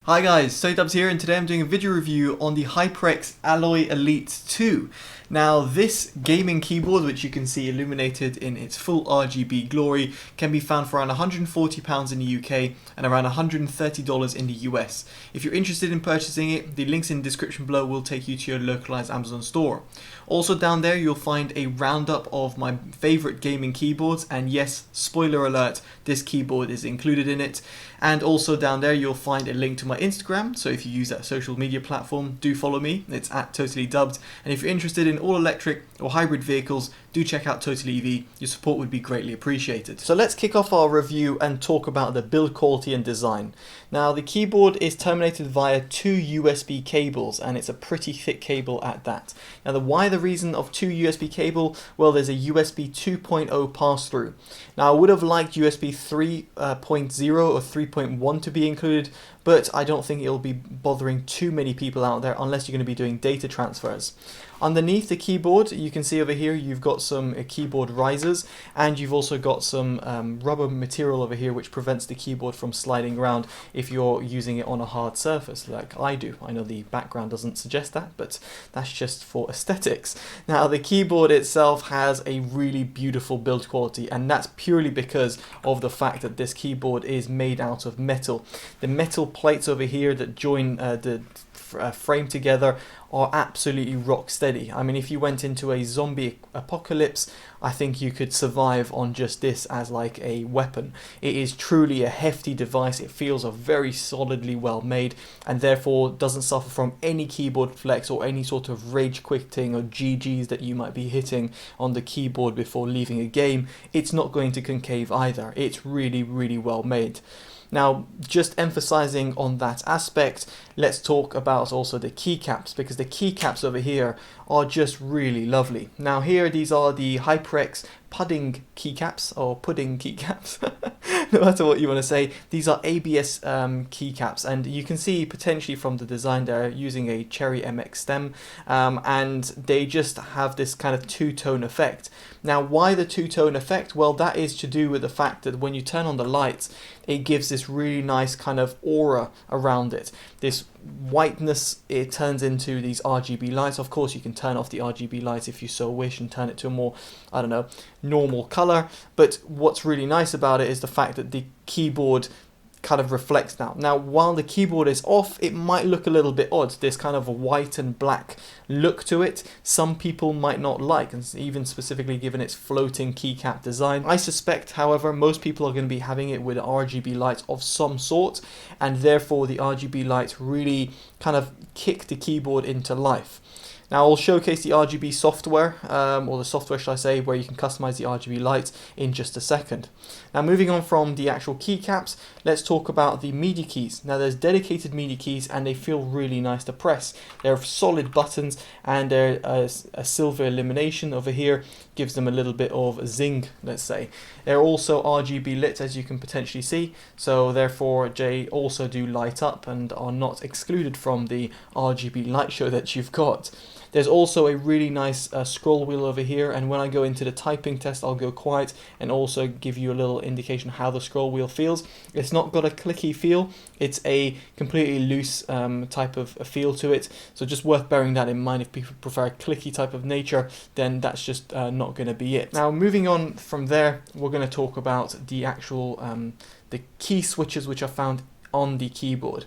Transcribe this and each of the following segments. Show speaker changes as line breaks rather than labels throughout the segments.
Hi guys, TotallydubbedHD here, and today I'm doing a video review on the HyperX Alloy Elite 2. Now this gaming keyboard, which you can see illuminated in its full RGB glory, can be found for around £140 in the UK and around $130 in the US. If you're interested in purchasing it, the links in the description below will take you to your localized Amazon store. Also down there you'll find a roundup of my favorite gaming keyboards, and yes, spoiler alert, this keyboard is included in it. And also down there you'll find a link to my Instagram, so if you use that social media platform, do follow me. It's at TotallyDubbed. And if you're interested in all electric or hybrid vehicles, do check out TotallyEV. Your support would be greatly appreciated. So let's kick off our review and talk about the build quality and design. Now the keyboard is terminated via two USB cables, and it's a pretty thick cable at that. Now the reason of two USB cable, well, there's a USB 2.0 pass-through. Now I would have liked USB 3.0 or 3.1 to be included, but I don't think it'll be bothering too many people out there unless you're going to be doing data transfers. Underneath the keyboard, you can see over here you've got some keyboard risers, and you've also got some rubber material over here which prevents the keyboard from sliding around if you're using it on a hard surface like I do. I know the background doesn't suggest that, but that's just for aesthetics. Now the keyboard itself has a really beautiful build quality, and that's purely because of the fact that this keyboard is made out of metal. The metal plates over here that join the frame together are absolutely rock steady. I mean, if you went into a zombie apocalypse, I think you could survive on just this as like a weapon. It is truly a hefty device. It feels very solidly well made, and therefore doesn't suffer from any keyboard flex or any sort of rage quitting or GGs that you might be hitting on the keyboard before leaving a game. It's not going to concave either. It's really well made. Now, just emphasizing on that aspect, let's talk about also the keycaps, because the keycaps over here are just really lovely. Now here, these are the HyperX pudding keycaps, or pudding keycaps, no matter what you want to say. These are ABS keycaps, and you can see potentially from the design they're using a Cherry MX stem, and they just have this kind of two-tone effect. Now why the two-tone effect? Well, that is to do with the fact that when you turn on the lights, it gives this really nice kind of aura around it. This whiteness, it turns into these RGB lights. Of course you can turn off the RGB lights if you so wish and turn it to a more, I don't know, normal color, but what's really nice about it is the fact that the keyboard kind of reflects now. Now while the keyboard is off, it might look a little bit odd. There's kind of a white and black look to it. Some people might not like, and even specifically given its floating keycap design. I suspect, however, most people are going to be having it with RGB lights of some sort, and therefore the RGB lights really kind of kick the keyboard into life. Now I'll showcase the RGB software, or the software should I say, where you can customize the RGB lights in just a second. Now moving on from the actual keycaps, let's talk about the MIDI keys. Now there's dedicated MIDI keys, and they feel really nice to press. They're solid buttons, and they're a silver illumination over here gives them a little bit of zing, let's say. They're also RGB lit, as you can potentially see, so therefore they also do light up and are not excluded from the RGB light show that you've got. There's also a really nice scroll wheel over here, and when I go into the typing test I'll go quiet and also give you a little indication how the scroll wheel feels. It's not got a clicky feel, it's a completely loose type of feel to it, so just worth bearing that in mind. If people prefer a clicky type of nature, then that's just not going to be it. Now moving on from there, we're going to talk about the actual the key switches which are found on the keyboard.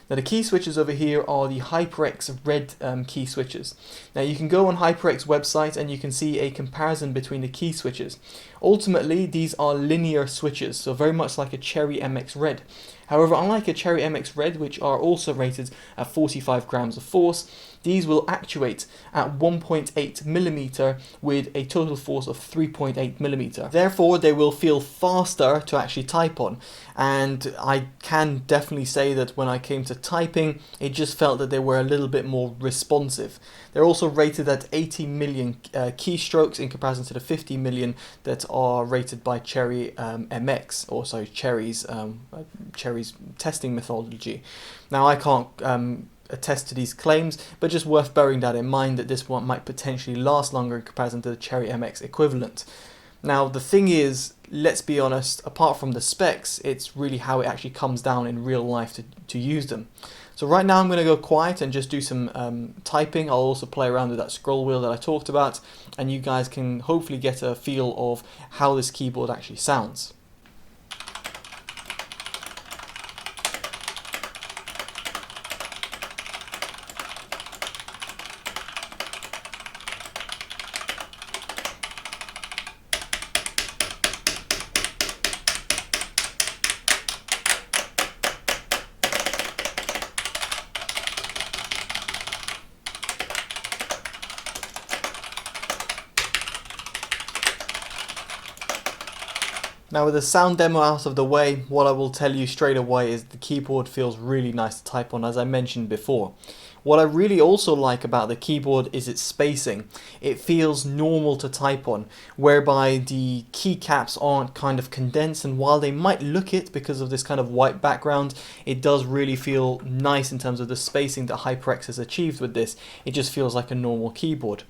Now the key switches over here are the HyperX Red key switches. Now you can go on HyperX website and you can see a comparison between the key switches. Ultimately these are linear switches, so very much like a Cherry MX Red. However, unlike a Cherry MX Red, which are also rated at 45 grams of force, these will actuate at 1.8mm with a total force of 3.8mm. Therefore, they will feel faster to actually type on. And I can definitely say that when I came to typing, it just felt that they were a little bit more responsive. They're also rated at 80 million keystrokes in comparison to the 50 million that are rated by Cherry MX, or sorry, Cherry's testing methodology. Now I can't attest to these claims, but just worth bearing that in mind, that this one might potentially last longer in comparison to the Cherry MX equivalent. Now the thing is, let's be honest, apart from the specs, it's really how it actually comes down in real life to use them. So right now I'm going to go quiet and just do some typing. I'll also play around with that scroll wheel that I talked about, and you guys can hopefully get a feel of how this keyboard actually sounds. Now with the sound demo out of the way, what I will tell you straight away is the keyboard feels really nice to type on, as I mentioned before. What I really also like about the keyboard is its spacing. It feels normal to type on, whereby the keycaps aren't kind of condensed, and while they might look it because of this kind of white background, it does really feel nice in terms of the spacing that HyperX has achieved with this. It just feels like a normal keyboard.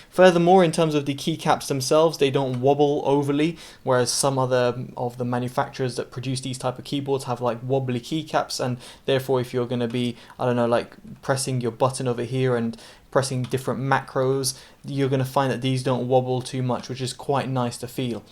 Furthermore, in terms of the keycaps themselves, they don't wobble overly, whereas some other of the manufacturers that produce these type of keyboards have like wobbly keycaps, and therefore if you're going to be, I don't know, like pressing your button over here and pressing different macros, you're going to find that these don't wobble too much, which is quite nice to feel.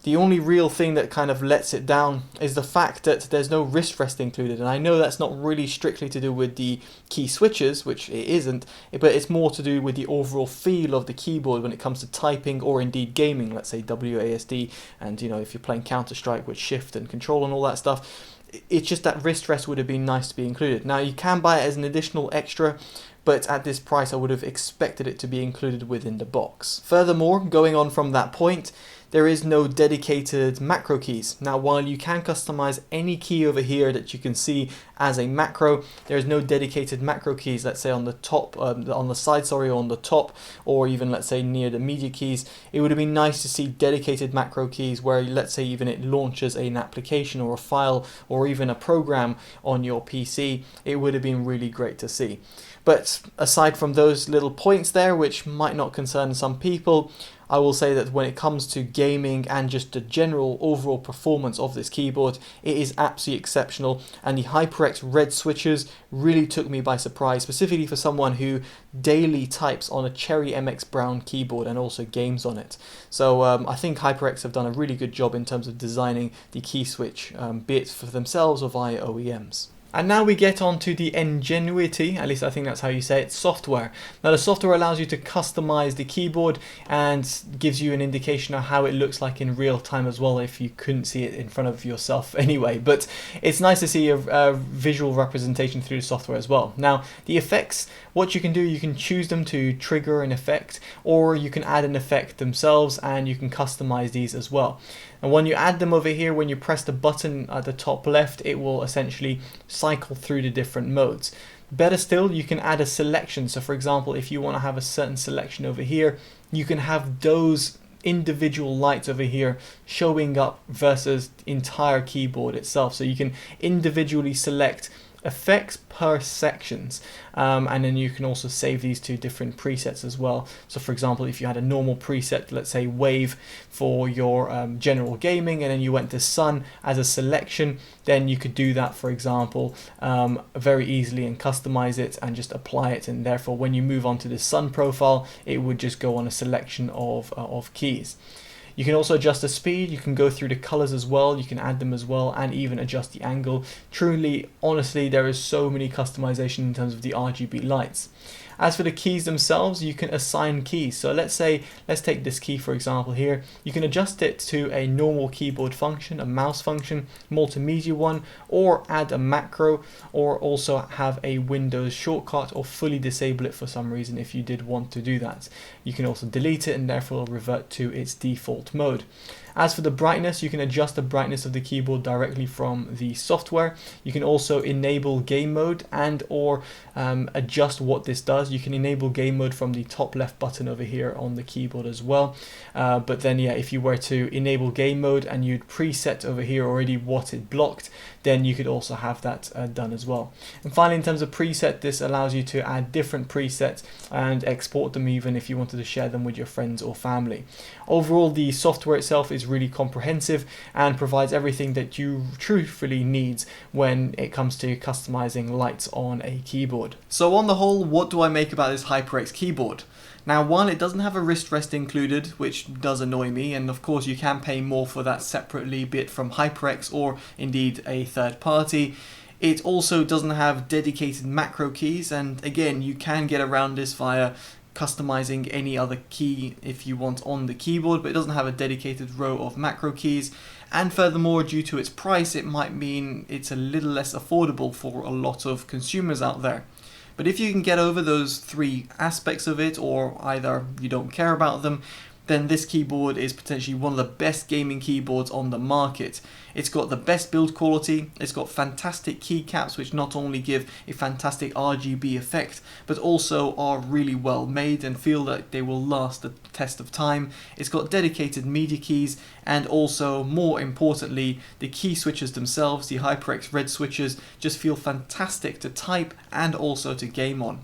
The only real thing that kind of lets it down is the fact that there's no wrist rest included, and I know that's not really strictly to do with the key switches, which it isn't, but it's more to do with the overall feel of the keyboard when it comes to typing or indeed gaming, let's say WASD, and if you're playing Counter-Strike with shift and control and all that stuff. It's just that wrist rest would have been nice to be included. Now you can buy it as an additional extra, but at this price I would have expected it to be included within the box. Furthermore, going on from that point, there is no dedicated macro keys. Now while you can customize any key over here that you can see as a macro, there is no dedicated macro keys, let's say on the top, on the side, or on the top, or even let's say near the media keys. It would have been nice to see dedicated macro keys where let's say even it launches an application or a file or even a program on your PC. It would have been really great to see. But aside from those little points there, which might not concern some people, I will say that when it comes to gaming and just the general overall performance of this keyboard, it is absolutely exceptional, and the HyperX Red Switches really took me by surprise, specifically for someone who daily types on a Cherry MX Brown keyboard and also games on it. So I think HyperX have done a really good job in terms of designing the key switch, be it for themselves or via OEMs. And now we get on to the Ingenuity, at least I think that's how you say it, software. Now the software allows you to customize the keyboard and gives you an indication of how it looks like in real time as well, if you couldn't see it in front of yourself anyway. But it's nice to see a visual representation through the software as well. Now the effects, what you can do, you can choose them to trigger an effect, or you can add an effect themselves and you can customize these as well. And when you add them over here, when you press the button at the top left, it will essentially cycle through the different modes. Better still, you can add a selection. So for example, if you want to have a certain selection over here, you can have those individual lights over here showing up versus the entire keyboard itself. So you can individually select effects per sections, and then you can also save these to different presets as well. So for example, if you had a normal preset, let's say wave for your general gaming, and then you went to sun as a selection, then you could do that, for example, very easily and customize it and just apply it, and therefore when you move on to the sun profile, it would just go on a selection of keys. You can also adjust the speed, you can go through the colors as well, you can add them as well, and even adjust the angle. Truly, honestly, there is so many customization in terms of the RGB lights. As for the keys themselves, you can assign keys. So let's take this key for example here. You can adjust it to a normal keyboard function, a mouse function, multimedia one, or add a macro, or also have a Windows shortcut, or fully disable it for some reason if you did want to do that. You can also delete it and therefore revert to its default mode. As for the brightness, you can adjust the brightness of the keyboard directly from the software. You can also enable game mode and or adjust what this does. You can enable game mode from the top left button over here on the keyboard as well. But then yeah, if you were to enable game mode and you'd preset over here already what it blocked, then you could also have that done as well. And finally, in terms of preset, this allows you to add different presets and export them even if you wanted to share them with your friends or family. Overall, the software itself is really comprehensive and provides everything that you truthfully need when it comes to customizing lights on a keyboard. So on the whole, what do I make about this HyperX keyboard? Now, while it doesn't have a wrist rest included, which does annoy me, and of course you can pay more for that separately, be it from HyperX or indeed a third party, it also doesn't have dedicated macro keys, and again, you can get around this via customizing any other key if you want on the keyboard, but it doesn't have a dedicated row of macro keys. And furthermore, due to its price, it might mean it's a little less affordable for a lot of consumers out there. But if you can get over those three aspects of it, or either you don't care about them, then this keyboard is potentially one of the best gaming keyboards on the market. It's got the best build quality, it's got fantastic keycaps which not only give a fantastic RGB effect, but also are really well made and feel that they will last the test of time. It's got dedicated media keys, and also, more importantly, the key switches themselves, the HyperX Red Switches, just feel fantastic to type and also to game on.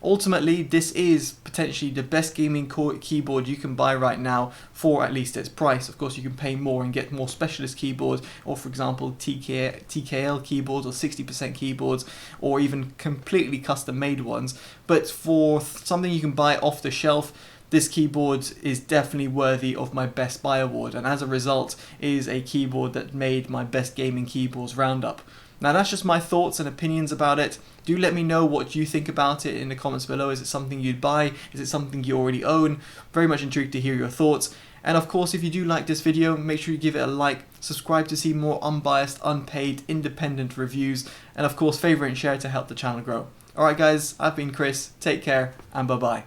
Ultimately, this is potentially the best gaming keyboard you can buy right now for at least its price. Of course, you can pay more and get more specialist keyboards, or for example, TKL keyboards or 60% keyboards, or even completely custom made ones. But for something you can buy off the shelf, this keyboard is definitely worthy of my Best Buy award, and as a result is a keyboard that made my Best Gaming Keyboards roundup. Now that's just my thoughts and opinions about it. Do let me know what you think about it in the comments below. Is it something you'd buy? Is it something you already own? Very much intrigued to hear your thoughts. And of course, if you do like this video, make sure you give it a like, subscribe to see more unbiased, unpaid, independent reviews, and of course, favorite and share to help the channel grow. Alright guys, I've been Chris, take care, and bye bye.